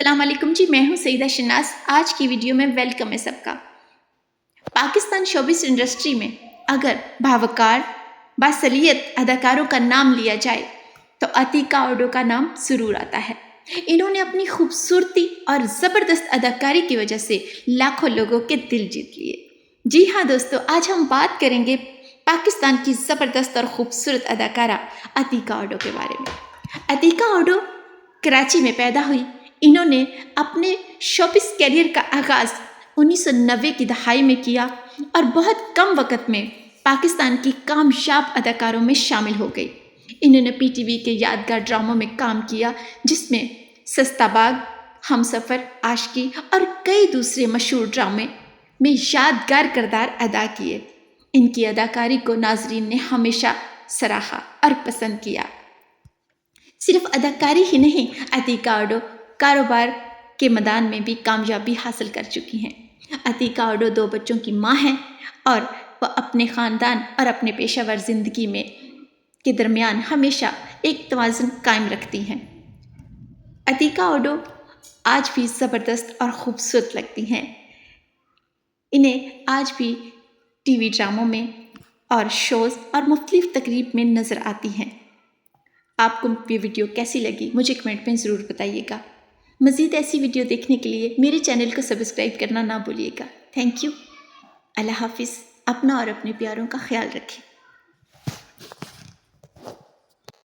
السلام علیکم جی، میں ہوں سیدہ شناز۔ آج کی ویڈیو میں ویلکم ہے سب کا۔ پاکستان شوبز انڈسٹری میں اگر باوقار باصلاحیت اداکاروں کا نام لیا جائے تو عتیقہ اوڈو کا نام ضرور آتا ہے۔ انہوں نے اپنی خوبصورتی اور زبردست اداکاری کی وجہ سے لاکھوں لوگوں کے دل جیت لیے۔ جی ہاں دوستو، آج ہم بات کریں گے پاکستان کی زبردست اور خوبصورت اداکارہ عتیقہ اوڈو کے بارے میں۔ عتیقہ اوڈو کراچی میں پیدا ہوئی۔ انہوں نے اپنے شوبز کیریئر کا آغاز 1990 کی دہائی میں کیا اور بہت کم وقت میں پاکستان کی کامیاب اداکاروں میں شامل ہو گئی۔ انہوں نے پی ٹی وی کے یادگار ڈراموں میں کام کیا، جس میں سستا باغ، ہم سفر، عاشقی اور کئی دوسرے مشہور ڈرامے میں یادگار کردار ادا کیے۔ ان کی اداکاری کو ناظرین نے ہمیشہ سراہا اور پسند کیا۔ صرف اداکاری ہی نہیں، عتیقہ اوڈو کاروبار کے میدان میں بھی کامیابی حاصل کر چکی ہیں۔ عتیقہ اوڈو 2 بچوں کی ماں ہیں اور وہ اپنے خاندان اور اپنے پیشہ ور زندگی کے درمیان ہمیشہ ایک توازن قائم رکھتی ہیں۔ عتیقہ اوڈو آج بھی زبردست اور خوبصورت لگتی ہیں۔ انہیں آج بھی ٹی وی ڈراموں میں اور شوز اور مختلف تقریب میں نظر آتی ہیں۔ آپ کو یہ ویڈیو کیسی لگی مجھے کمنٹ میں ضرور بتائیے گا۔ مزید ایسی ویڈیو دیکھنے کے لیے میرے چینل کو سبسکرائب کرنا نہ بھولیے گا۔ Thank you. اللہ حافظ۔ اپنا اور اپنے پیاروں کا خیال رکھیں۔